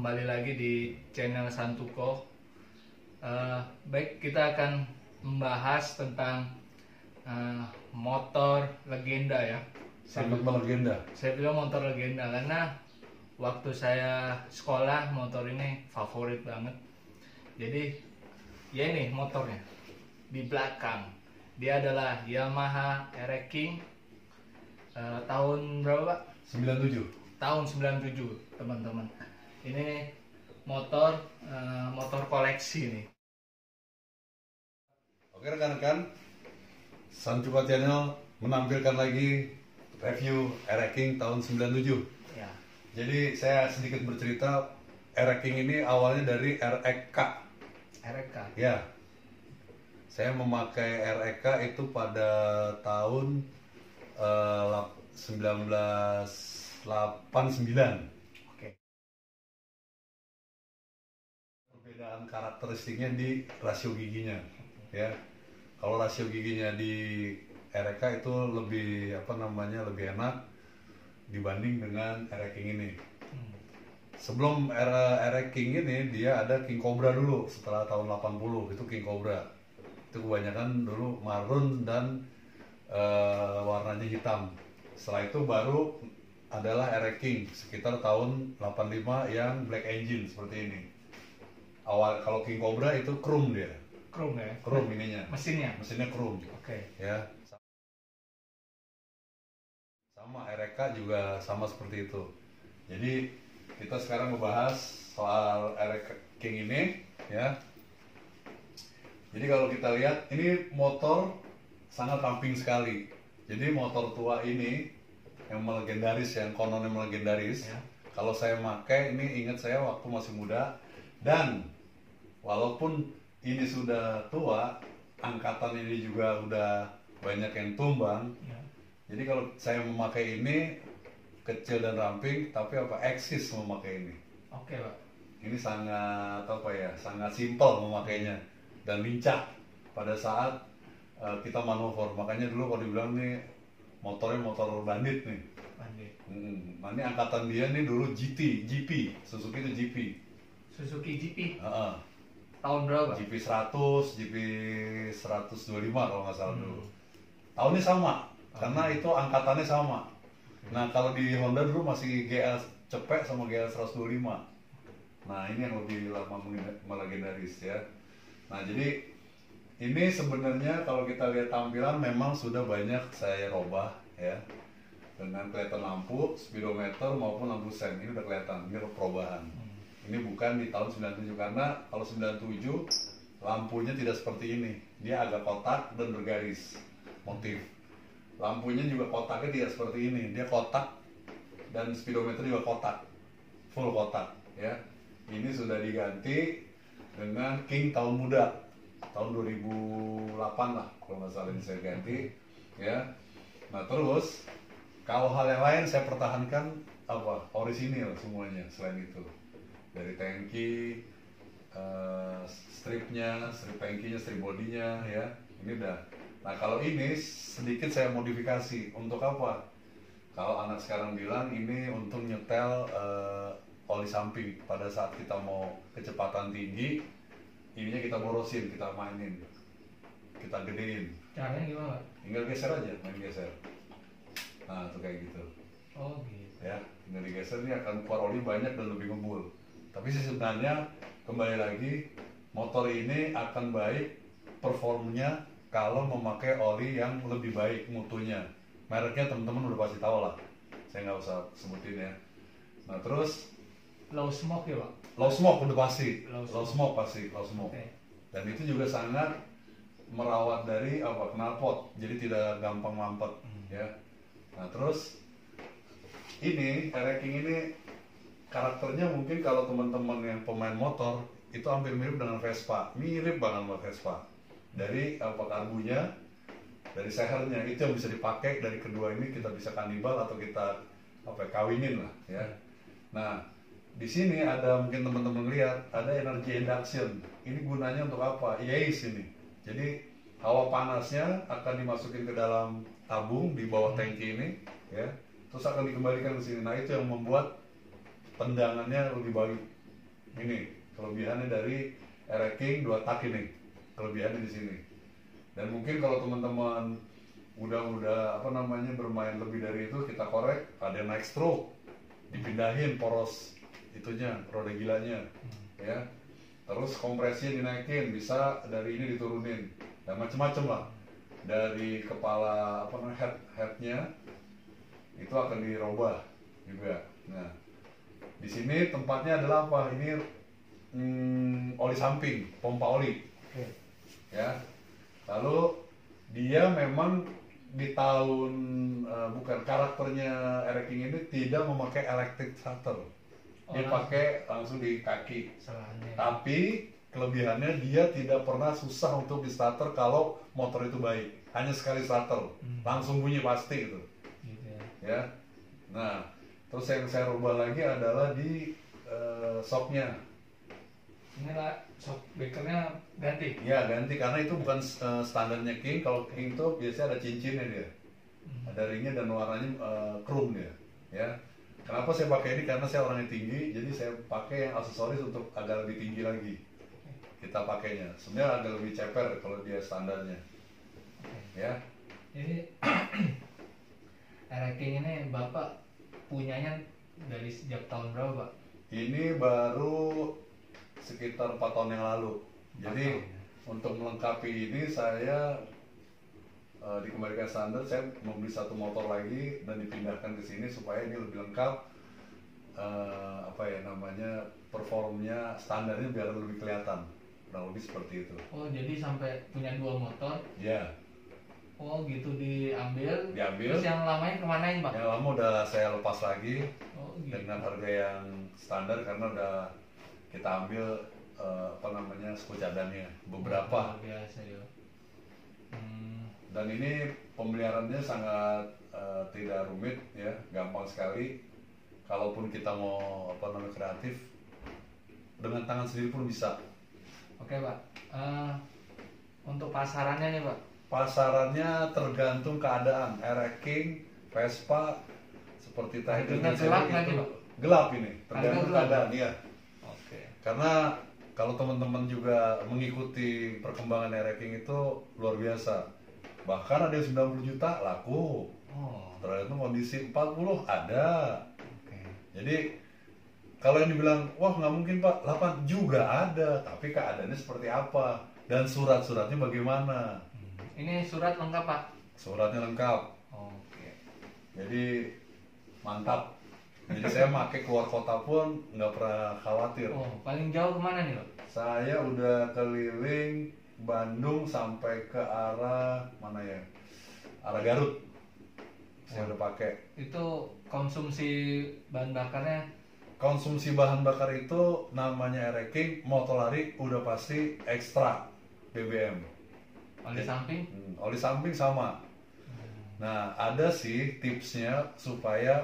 kembali lagi di channel Santuko. Baik, kita akan membahas tentang motor legenda ya. Motor legenda. Saya bilang motor legenda karena waktu saya sekolah motor ini favorit banget. Jadi ya ini motornya di belakang. Dia adalah Yamaha RX King tahun berapa Pak? 97. Tahun 97 teman-teman. Ini motor koleksi nih. Oke rekan-rekan, Santuko Channel menampilkan lagi review RX King tahun 97. Ya. Jadi saya sedikit bercerita, RX King ini awalnya dari RXK. RK. Ya, saya memakai RXK itu pada tahun 1989. Oke. Perbedaan karakteristiknya di rasio giginya, ya. Kalau rasio giginya di RXK itu lebih lebih enak dibanding dengan RX King ini. Sebelum RX King ini dia ada King Cobra dulu, setelah tahun 80 itu King Cobra. Itu kebanyakan dulu marun dan warnanya hitam. Setelah itu baru adalah RX King sekitar tahun 85 yang black engine seperti ini. Awal kalau King Cobra itu chrome dia. Chrome ya. Chrome ininya. Mesinnya Chrome. Oke. Ya. Sama RXK juga sama seperti itu. Jadi kita sekarang membahas soal RX King ini, ya. Jadi kalau kita lihat ini motor sangat ramping sekali. Jadi motor tua ini yang melegendaris, yang kononnya melegendaris. Ya. Kalau saya pakai ini ingat saya waktu masih muda, dan walaupun ini sudah tua, angkatan ini juga udah banyak yang tumbang. Ya. Jadi kalau saya memakai ini kecil dan ramping, tapi eksis memakai ini. Oke Pak. Ini sangat sangat simpel memakainya dan lincah pada saat kita manuver. Makanya dulu kalau dibilang nih motornya motor bandit nih. Bandit. Nah ini angkatan dia nih dulu GP, Suzuki itu GP. Suzuki GP. Uh-uh. Tahun berapa? GP 100, GP 125 kalau nggak salah dulu. Tahunnya sama, karena itu angkatannya sama. Nah kalau di Honda dulu masih GL cepek sama GL 125. Nah ini yang lebih lama melegendaris ya. Nah jadi ini sebenarnya kalau kita lihat tampilan memang sudah banyak saya robah ya. Dengan kelihatan lampu, speedometer maupun lampu sen, ini udah kelihatan, ini perubahan. Ini bukan di tahun 97, karena kalau 97 lampunya tidak seperti ini. Dia agak kotak dan bergaris motif. Lampunya juga kotaknya tidak seperti ini, dia kotak dan speedometer juga kotak, full kotak ya. Ini sudah diganti dengan King tahun muda, tahun 2008 lah kalau nggak salah ini saya ganti ya. Nah terus kalau hal yang lain saya pertahankan orisinil semuanya selain itu, dari tangki, stripnya, strip tangkinya, strip bodinya ya, ini udah. Nah kalau ini sedikit saya modifikasi. Untuk apa? Kalau anak sekarang bilang ini untuk nyetel oli samping pada saat kita mau kecepatan tinggi, ininya kita borosin, kita mainin, kita gedein. Caranya gimana? Tinggal geser aja, main geser. Nah itu kayak gitu. Oh gitu. Ya, tinggal digeser, ini akan keluar oli banyak dan lebih ngebul. Tapi sih sebenarnya kembali lagi, motor ini akan baik performnya kalau memakai oli yang lebih baik mutunya. Mereknya teman-teman udah pasti tahu lah, saya nggak usah sebutin ya. Nah terus Low smoke ya Pak? low smoke udah pasti, Low low smoke pasti, low smoke. Oke. Dan itu juga sangat merawat dari knalpot, jadi tidak gampang mampet ya. Nah terus ini RX King ini karakternya mungkin kalau teman-teman yang pemain motor itu hampir mirip dengan Vespa, mirip banget sama Vespa. Dari karbunya, dari sehernya itu yang bisa dipakai. Dari kedua ini kita bisa kanibal atau kita kawinin lah ya. Nah di sini ada, mungkin teman-teman lihat ada energy induction. Ini gunanya untuk apa? Yes ini. Jadi hawa panasnya akan dimasukin ke dalam tabung di bawah tangki ini ya. Terus akan dikembalikan ke sini. Nah itu yang membuat tendangannya lebih baik, Ini kelebihannya dari Air King 2 tak ini. Kelebihannya di sini. Dan mungkin kalau teman-teman udah apa namanya bermain lebih dari itu, kita korek, ada yang naik stroke, dipindahin poros itunya, roda gilanya, ya. Terus kompresinya dinaikin, bisa dari ini diturunin, dan macem-macem lah. Dari kepala apa namanya headnya itu akan dirubah juga. Nah, di sini tempatnya adalah apa? Ini oli samping, pompa oli, ya. Lalu dia memang di tahun bukan karakternya Air King ini tidak memakai electric starter, dia pakai langsung di kaki. Tapi kelebihannya dia tidak pernah susah untuk di starter kalau motor itu baik, hanya sekali starter langsung bunyi pasti gitu. Ya. Nah, terus yang saya rubah lagi adalah di shocknya. Inilah shock breakernya ganti. Ya ganti, karena itu bukan standarnya King. Kalau King itu biasanya ada cincinnya dia, ada ringnya dan warnanya chrome dia. Ya. Kenapa saya pakai ini? Karena saya orangnya tinggi, jadi saya pakai yang aksesoris untuk agak lebih tinggi lagi. Kita pakainya. Sebenarnya agak lebih ceper kalau dia standarnya. Ya. Jadi Air King ini Bapak punyanya dari sejak tahun berapa, Pak? Ini baru sekitar 4 tahun yang lalu. Jadi untuk melengkapi ini saya dikembalikan standar, saya membeli satu motor lagi dan dipindahkan ke sini supaya ini lebih lengkap. Apa ya namanya, performnya standarnya biar lebih kelihatan, kurang lebih seperti itu. Oh, jadi sampai punya 2 motor? Ya. Oh gitu, diambil. Diambil. Terus yang lamanya kemanain, Pak? Yang lama udah saya lepas lagi. Oh, gitu. Dengan harga yang standar karena udah kita ambil apa namanya suku cadangnya beberapa. Luar biasa ya. Dan ini pemeliharaannya sangat tidak rumit ya, gampang sekali. Kalaupun kita mau apa namanya kreatif, dengan tangan sendiri pun bisa. Oke, Pak. Untuk pasarannya nih, Pak? Pasarannya tergantung keadaan. Air King, Vespa seperti tadi Harganya gelap nggak nih, Pak? Gelap ini, tergantung gelap, keadaan ya. Oke. Karena kalau teman-teman juga mengikuti perkembangan Air King itu luar biasa. Bahkan ada yang 90 juta laku. Oh. Tergantung kondisi, 40 ada. Oke. Jadi kalau yang dibilang wah nggak mungkin Pak, 8 juga ada. Tapi keadaannya seperti apa dan surat-suratnya bagaimana? Ini surat lengkap, Pak? Suratnya lengkap. Oke. Jadi mantap. Jadi saya pakai keluar kota pun nggak pernah khawatir. Oh, paling jauh kemana nih, Pak? Saya udah keliling Bandung sampai ke arah mana ya? Arah Garut. Saya udah pakai. Itu konsumsi bahan bakarnya? Konsumsi bahan bakar itu namanya Air King, motor lari udah pasti ekstra BBM. Oli samping? Oli samping sama. Nah, ada sih tipsnya supaya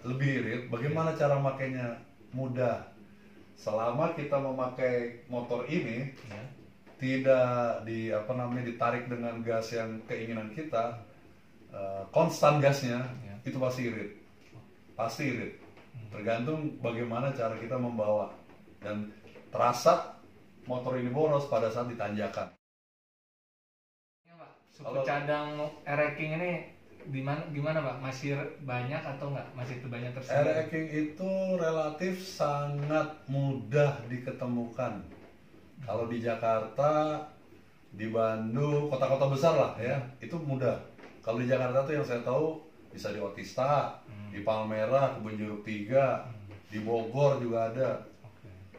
lebih irit. Bagaimana cara makainya? Mudah. Selama kita memakai motor ini tidak ditarik dengan gas yang keinginan kita, konstan gasnya, itu pasti irit. Pasti irit. Tergantung bagaimana cara kita membawa, dan terasa motor ini boros pada saat ditanjakan. Suku cadang Air King ini gimana Pak? Masih banyak atau enggak? Masih banyak tersedia? Air King itu relatif sangat mudah diketemukan. Kalau di Jakarta, di Bandung, kota-kota besar lah ya, itu mudah. Kalau di Jakarta tuh yang saya tahu bisa di Otista, di Palmerah, Kebun Jeruk 3, di Bogor juga ada,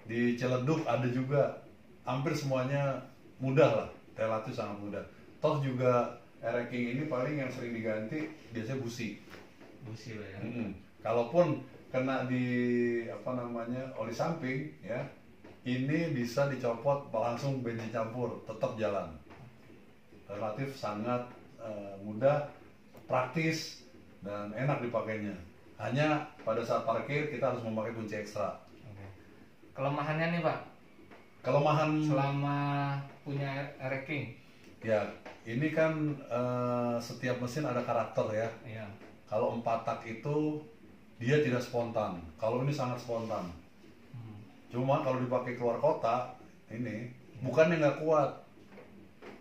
di Ciledug ada juga. Hampir semuanya mudah lah, relatif sangat mudah. Toh juga Air King ini paling yang sering diganti biasanya busi. Busi lah ya. Kalaupun kena di oli samping ya, ini bisa dicopot langsung bensin campur, tetap jalan. Relatif sangat mudah, praktis dan enak dipakainya. Hanya pada saat parkir kita harus memakai kunci ekstra. Kelemahannya nih Pak? Kelemahan selama punya Air King? Ya, ini kan setiap mesin ada karakter ya. Iya. Kalau 4 tak itu dia tidak spontan. Kalau ini sangat spontan. Cuma kalau dipakai keluar kota ini bukannya nggak kuat,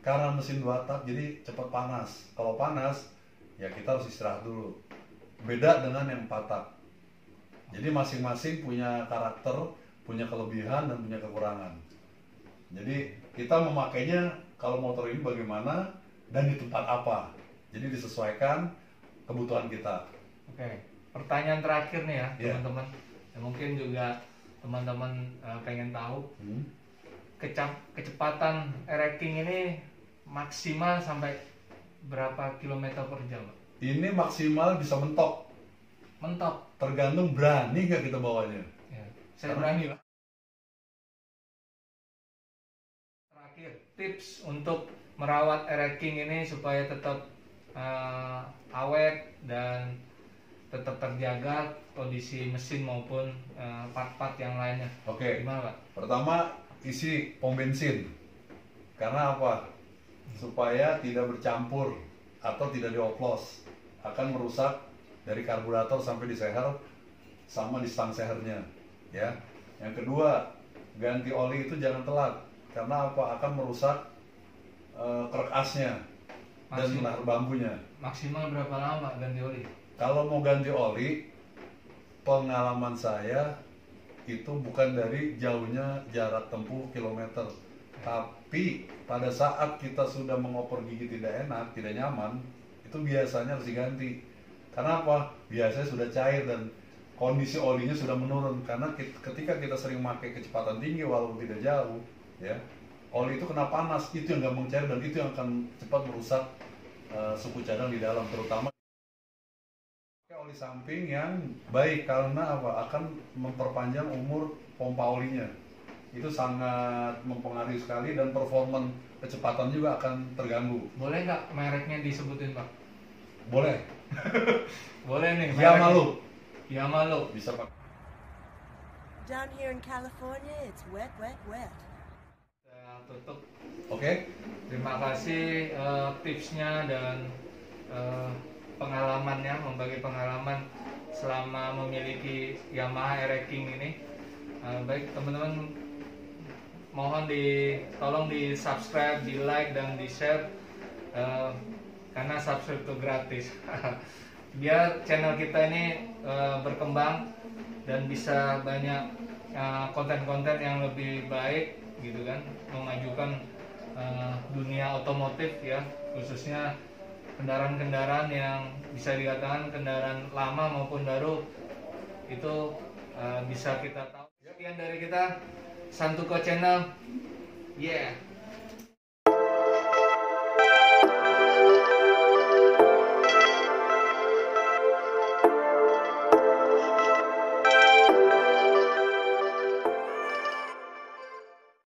karena mesin 2 tak jadi cepat panas. Kalau panas ya kita harus istirahat dulu. Beda dengan yang 4 tak. Jadi masing-masing punya karakter, punya kelebihan dan punya kekurangan. Jadi kita memakainya kalau motor ini bagaimana dan di tempat apa. Jadi disesuaikan kebutuhan kita. Oke, pertanyaan terakhir nih ya Iya. teman-teman. Ya, mungkin juga teman-teman pengen tahu kecepatan ereking ini maksimal sampai berapa kilometer per jam, Pak? Ini maksimal bisa mentok, Mentok. tergantung berani nggak kita bawanya. Ya, saya berani, Pak. Terakhir, tips untuk merawat ereking ini supaya tetap awet dan tetap terjaga kondisi mesin maupun part-part yang lainnya. Oke. Gimana, Pak? Pertama, isi pom bensin. Karena apa? Supaya tidak bercampur atau tidak dioplos. Akan merusak dari karburator sampai di seher sama di stang sehernya, ya. Yang kedua, ganti oli itu jangan telat. Karena apa? Akan merusak krek asnya dan menahan bambunya. Maksimal berapa lama ganti oli? Kalau mau ganti oli, pengalaman saya itu bukan dari jauhnya jarak tempuh kilometer, tapi pada saat kita sudah mengoper gigi tidak enak, tidak nyaman, itu biasanya harus diganti. Karena apa? Biasanya sudah cair dan kondisi olinya sudah menurun. Karena ketika kita sering pakai kecepatan tinggi walaupun tidak jauh, ya, oli itu kena panas, itu yang gampang cair dan itu yang akan cepat merusak suku cadang di dalam, terutama oli samping yang baik. Karena apa? Akan memperpanjang umur pompa olinya. Itu sangat mempengaruhi sekali dan performa kecepatan juga akan terganggu. Boleh nggak mereknya disebutin, Pak? Boleh. Boleh nih. Yamaha. Yamaha. Bisa pakai. Down here in California, it's wet, wet, wet. Saya tutup. Oke. Terima kasih tipsnya dan pengalamannya, membagi pengalaman selama memiliki Yamaha Ereking ini. Baik teman-teman, mohon tolong di subscribe, di like dan di share, karena subscribe itu gratis. Biar channel kita ini berkembang dan bisa banyak konten-konten yang lebih baik gitu kan, memajukan dunia otomotif ya, khususnya kendaraan-kendaraan yang bisa dikatakan kendaraan lama maupun baru itu bisa kita tahu. Sekian dari kita, Santuko Channel. Yeah.